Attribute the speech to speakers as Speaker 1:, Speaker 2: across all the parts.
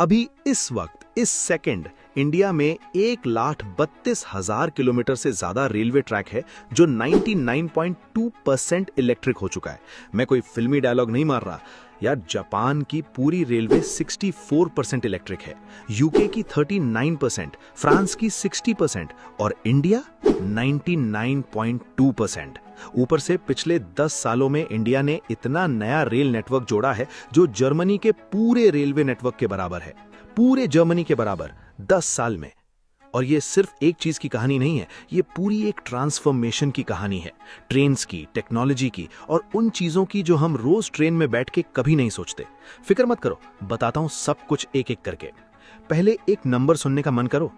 Speaker 1: अभी इस वक्त इस सेकंड इंडिया में 1,32,000 किलोमीटर से ज्यादा रेलवे ट्रैक है जो 99.2% इलेक्ट्रिक हो चुका है। मैं कोई फिल्मी डायलॉग नहीं मार रहा यार। जापान की पूरी रेलवे 64% इलेक्ट्रिक है, यूके की 39%, फ्रांस की 60% और इंडिया 99.2%। ऊपर से पिछले 10 सालों में इंडिया ने इतना नया रेल नेटवर्क जोड़ा है जो जर्मनी के पूरे रेलवे नेटवर्क के बराबर है, पूरे जर्मनी के बराबर 10 साल में। और ये सिर्फ एक चीज की कहानी नहीं है, ये पूरी एक ट्रांसफॉर्मेशन की कहानी है, ट्रेन्स की, टेक्नोलॉजी की और उन चीजों की जो हम रोज ट्रेन में बैठ के कभी नहीं सोचते। फिक्र मत करो, बताता हूं सब कुछ एक एक करके। पहले एक नंबर सुनने का मन करो।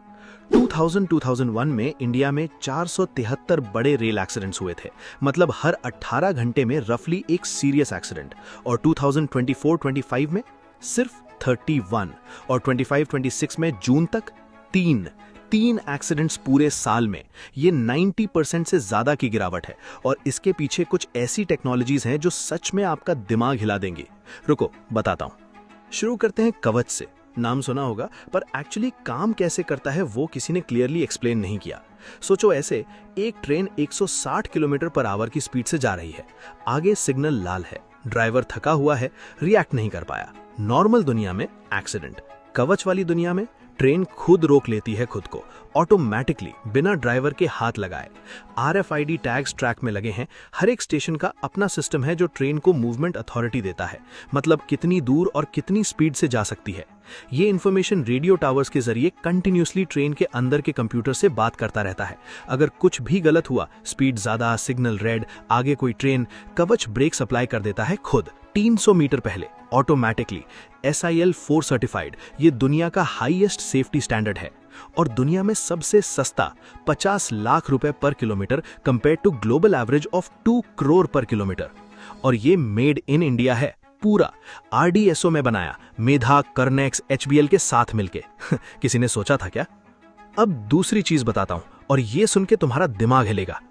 Speaker 1: 2001 में इंडिया में 473 बड़े रेल एक्सीडेंट्स हुए थे, मतलब हर 18 घंटे में रफली एक सीरियस एक्सीडेंट। और 2024-25 में सिर्फ 31 और 25-26 में जून तक तीन एक्सीडेंट्स पूरे साल में। ये 90% से ज्यादा की गिरावट है और इसके पीछे कुछ ऐसी टेक्नोलॉजीज हैं जो सच में आपका दिमाग हिला देंगी। रुको बताता हूं। शुरू करते हैं कवच से। नाम सुना होगा, पर एक्चुअली काम कैसे करता है वो किसी ने क्लियरली एक्सप्लेन नहीं किया। सोचो ऐसे, एक ट्रेन 160 किलोमीटर पर आवर की स्पीड से जा रही है, आगे सिग्नल लाल है, ड्राइवर थका हुआ है, रिएक्ट नहीं कर पाया। नॉर्मल दुनिया में एक्सीडेंट, कवच वाली दुनिया में ट्रेन खुद रोक लेती है खुद को ऑटोमेटिकली, बिना ड्राइवर के हाथ लगाए। RFID टैग्स ट्रैक में लगे हैं। हर एक स्टेशन का अपना सिस्टम है जो ट्रेन को मूवमेंट अथॉरिटी देता है, मतलब कितनी दूर और कितनी स्पीड से जा सकती है। ये इंफॉर्मेशन रेडियो टावर्स के जरिए कंटिन्यूसली ट्रेन के अंदर के कंप्यूटर से बात करता रहता है। अगर कुछ भी गलत हुआ, स्पीड ज्यादा, सिग्नल रेड, आगे कोई ट्रेन, कवच ब्रेक सप्लाई कर देता है खुद 300 मीटर पहले ऑटोमेटिकली। SIL 4 सर्टिफाइड, ये दुनिया का हाईएस्ट सेफ्टी स्टैंडर्ड है और दुनिया में सबसे सस्ता 50 लाख रुपए पर kilometre compare to global average of 2 crore पर किलोमीटर। और ये मेड इन इंडिया है, पूरा RDSO में बनाया, मेधा, कर्नेक्स, HBL के साथ मिलके। किसी ने सोचा था क्या? अब दूसरी चीज बताता हूं और ये सुन के तुम्हारा दिमाग हिलेगा।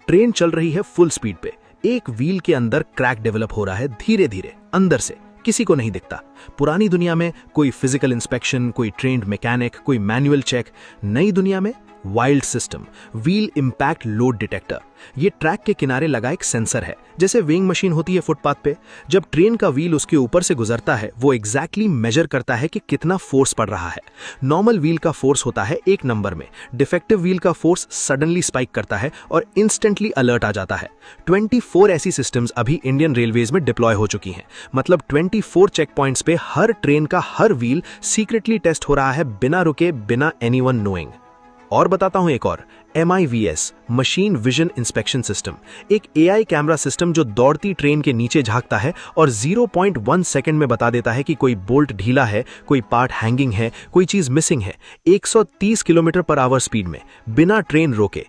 Speaker 1: ट्रेन चल रही है फुल स्पीड पे, एक व्हील के अंदर क्रैक डेवलप हो रहा है धीरे धीरे अंदर से, किसी को नहीं दिखता। पुरानी दुनिया में कोई फिजिकल इंस्पेक्शन, कोई ट्रेन्ड मैकेनिक, कोई मैनुअल चेक। नई दुनिया में wild system, wheel impact load detector. ये ट्रैक के किनारे लगा एक सेंसर है, जैसे वेइंग मशीन होती है फुटपाथ पे। जब ट्रेन का व्हील उसके ऊपर से गुजरता है, वो एग्जैक्टली मेजर करता है कि कितना फोर्स पड़ रहा है। नॉर्मल व्हील का फोर्स होता है 1 नंबर में, डिफेक्टिव व्हील का फोर्स सडनली स्पाइक करता है और इंस्टेंटली अलर्ट आ जाता है। 24 ऐसी सिस्टम्स अभी इंडियन रेलवेज में डिप्लॉय हो चुकी हैं, मतलब 24 चेक पॉइंट्स पे हर ट्रेन का हर व्हील सीक्रेटली टेस्ट हो रहा है, बिना रुके, बिना एनीवन नोइंग। और बताता हूं एक और, MIVS, machine vision inspection system, एक AI कैमरा सिस्टम जो दौड़ती ट्रेन के नीचे झांकता है और 0.1 सेकंड में बता देता है कि कोई बोल्ट ढीला है, कोई पार्ट हैंगिंग है, कोई चीज मिसिंग है। 130 किलोमीटर पर आवर स्पीड में, बिना ट्रेन रोके।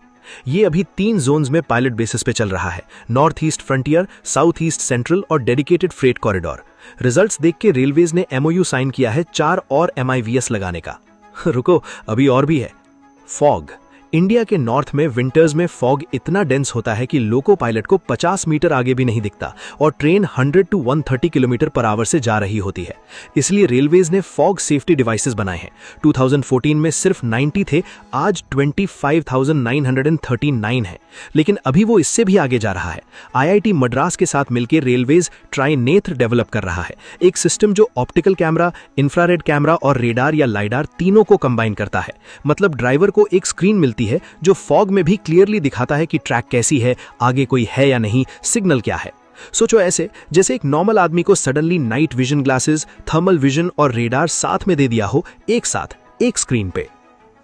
Speaker 1: ये अभी 3 जोन्स में पायलट बेसिस पे चल रहा है, north east frontier, south east central और डेडिकेटेड फ्रेट कॉरिडोर। रिजल्ट्स देख के रेलवेज ने MOU साइन किया है 4 और MIVS लगाने का। रुको, अभी और भी है। फॉग, इंडिया के नॉर्थ में विंटर्स में फॉग इतना डेंस होता है कि लोको पायलट को 50 मीटर आगे भी नहीं दिखता और train 100 to 130 kilometre per hour से जा रही होती है। इसलिए रेलवेज ने फॉग सेफ्टी डिवाइसेस बनाए हैं। 2014 में सिर्फ 90 थे, आज 25,939 है, लेकिन अभी वो इससे भी आगे जा रहा है। IIT मद्रास के साथ मिलकर रेलवेज ट्राइनेत्र डेवलप कर रहा है, एक सिस्टम जो ऑप्टिकल कैमरा, इंफ्रारेड कैमरा और रेडार या लाइडार तीनों को कंबाइन करता है। मतलब ड्राइवर को एक स्क्रीन मिलती है जो फॉग में भी क्लियरली दिखाता है कि ट्रैक कैसी है, आगे कोई है या नहीं, सिग्नल क्या है। सोचो ऐसे जैसे एक नॉर्मल आदमी को suddenly night vision glasses, thermal vision और रेडार साथ में दे दिया हो, एक साथ, एक स्क्रीन पे।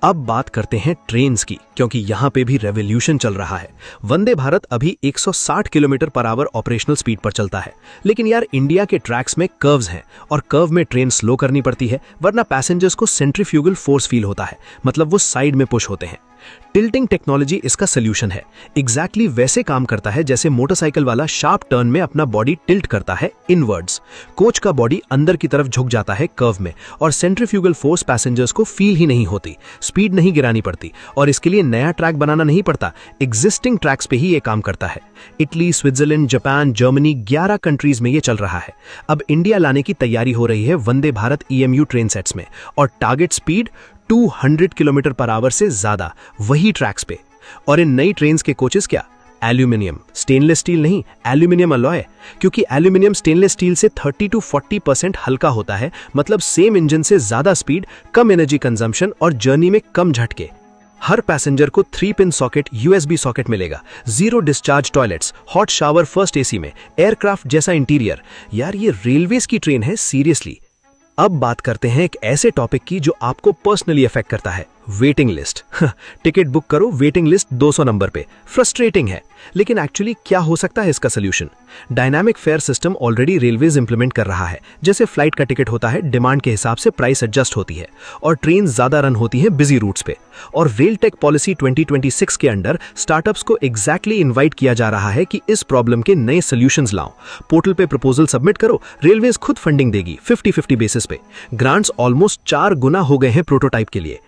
Speaker 1: अब बात करते हैं ट्रेन्स की, क्योंकि यहां पे भी रेवोल्यूशन चल रहा है। वंदे भारत अभी 160 kilometre per hour operational speed पर चलता है, लेकिन यार इंडिया के ट्रैक्स में कर्व्स हैं और कर्व में ट्रेन स्लो करनी पड़ती है, वरना पैसेंजर्स को सेंट्रीफ्यूगल फोर्स फील होता है, मतलब वो साइड में पुश होते हैं। टिल्टिंग टेक्नोलॉजी इसका सोल्यूशन है। एग्जैक्टली वैसे काम करता है जैसे मोटरसाइकिल वाला शार्प टर्न में अपना बॉडी टिल्ट करता है इनवर्ड्स। कोच का बॉडी अंदर की तरफ झुक जाता है कर्व में और सेंट्रीफ्यूगल फोर्स पैसेंजर्स को फील ही नहीं होती, स्पीड नहीं गिरानी पड़ती और इसके लिए नया ट्रैक बनाना नहीं पड़ता, एग्जिस्टिंग ट्रैक्स पे ही ये काम करता है। Italy, Switzerland, Japan, Germany 11 countries में ये चल रहा है। अब इंडिया लाने की तैयारी हो रही है Vande Bharat EMU train sets में और target speed 200 kilometre per hour से ज्यादा, वही ट्रैक्स पे। और इन नई ट्रेन्स के कोचेस क्या? एल्यूमिनियम, स्टेनलेस स्टील नहीं, एल्यूमिनियम अलॉय, क्योंकि एल्यूमिनियम स्टेनलेस स्टील से 30 to 40% हल्का होता है, मतलब सेम इंजन से ज्यादा स्पीड, कम एनर्जी कंजम्पशन और जर्नी में कम झटके। हर पैसेंजर को 3 पिन सॉकेट USB सॉकेट मिलेगा, 0 discharge toilets, hot shower first AC में, एयरक्राफ्ट जैसा इंटीरियर। यार ये रेलवेज की ट्रेन है सीरियसली। अब बात करते हैं एक ऐसे टॉपिक की जो आपको पर्सनली अफेक्ट करता है, वेटिंग लिस्ट। टिकट बुक करो, वेटिंग लिस्ट 200 नंबर पे। फ्रस्ट्रेटिंग है, लेकिन एक्चुअली क्या हो सकता है इसका solution? Dynamic fair system already railways implement कर रहा है। जैसे फ्लाइट का टिकट होता है, डिमांड के हिसाब से प्राइस एडजस्ट होती है और ट्रेन ज्यादा रन होती है बिजी रूट्स पे। और रेल टेक पॉलिसी 2026 के अंडर स्टार्टअप्स को एग्जैक्टली इन्वाइट किया जा रहा है कि इस प्रॉब्लम के नए सोल्यूशंस लाओ। पोर्टल पे प्रपोजल सबमिट करो, रेलवेज खुद फंडिंग देगी 50-50 बेसिस पे। ग्रांट्स ऑलमोस्ट 4 गुना हो गए हैं प्रोटोटाइप के लिए।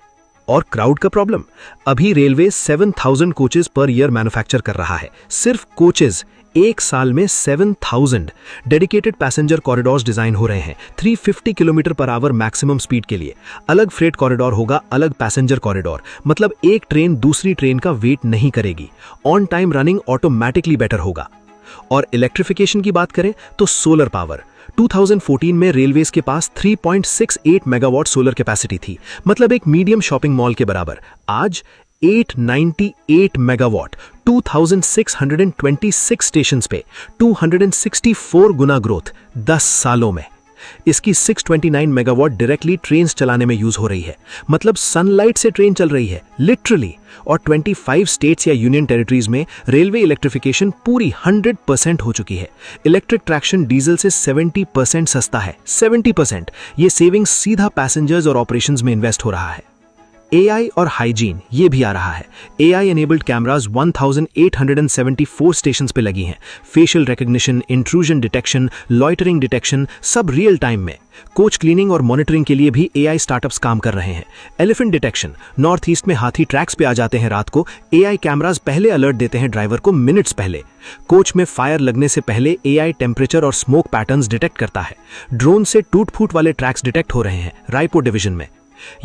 Speaker 1: और क्राउड का प्रॉब्लम, अभी railway 7000 coaches per year manufacture कर रहा है, सिर्फ कोचेज। एक साल में 7000 डेडिकेटेड पैसेंजर कॉरिडोर्स डिजाइन हो रहे हैं 350 kilometre per hour maximum speed के लिए। अलग फ्रेट कॉरिडोर होगा, अलग पैसेंजर कॉरिडोर, मतलब एक ट्रेन दूसरी ट्रेन का वेट नहीं करेगी। On time running automatically better होगा। और इलेक्ट्रिफिकेशन की बात करें तो सोलर पावर, 2014 में रेलवेज के पास 3.68 मेगावाट सोलर कैपेसिटी थी, मतलब एक मीडियम शॉपिंग मॉल के बराबर। आज 898 मेगावाट, 2626 स्टेशंस पे, 264 गुना ग्रोथ 10 सालों में। इसकी 629 मेगावाट डायरेक्टली ट्रेन चलाने में यूज हो रही है, मतलब सनलाइट से ट्रेन चल रही है लिटरली। और 25 स्टेट्स या यूनियन टेरिटरीज में रेलवे इलेक्ट्रिफिकेशन पूरी 100% हो चुकी है। इलेक्ट्रिक ट्रैक्शन डीजल से 70% सस्ता है, 70%। ये सेविंग सीधा पैसेंजर्स और ऑपरेशंस में इन्वेस्ट हो रहा है। AI और हाइजीन ये भी आ रहा है। AI एनेबल्ड कैमरास 1874 स्टेशंस पे लगी हैं। Facial recognition, intrusion detection, loitering detection, सब रियल टाइम में। कोच क्लीनिंग और मॉनिटरिंग के लिए भी AI स्टार्टअप्स काम कर रहे हैं। एलिफेंट डिटेक्शन, नॉर्थ ईस्ट में हाथी ट्रैक्स पे आ जाते हैं रात को, AI कैमरास पहले अलर्ट देते हैं ड्राइवर को मिनट्स पहले। कोच में फायर लगने से पहले AI टेम्परेचर और स्मोक पैटर्न्स डिटेक्ट करता है। ड्रोन से टूट फूट वाले ट्रैक्स डिटेक्ट हो रहे हैं रायपुर डिवीजन में।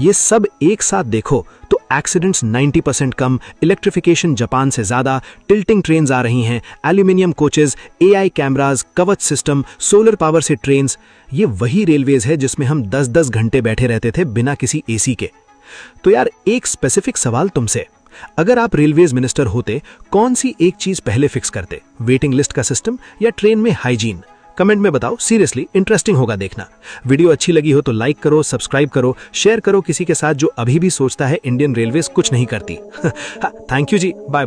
Speaker 1: ये सब एक साथ देखो तो एक्सीडेंट्स 90% कम, इलेक्ट्रिफिकेशन जापान से ज्यादा, टिल्टिंग ट्रेन्स आ रही हैं, एल्यूमिनियम कोचेस, AI कैमरास, कवच सिस्टम, सोलर पावर से ट्रेन्स। ये वही रेलवेज है जिसमें हम 10-10 घंटे बैठे रहते थे बिना किसी AC के। तो यार एक स्पेसिफिक सवाल तुमसे, अगर आप रेलवेज मिनिस्टर होते, कौन सी एक चीज पहले फिक्स करते? वेटिंग लिस्ट का सिस्टम या ट्रेन में हाइजीन? कमेंट में बताओ, सीरियसली इंटरेस्टिंग होगा देखना। वीडियो अच्छी लगी हो तो लाइक करो, सब्सक्राइब करो, शेयर करो किसी के साथ जो अभी भी सोचता है इंडियन रेलवेज कुछ नहीं करती। Thank you ji, bye.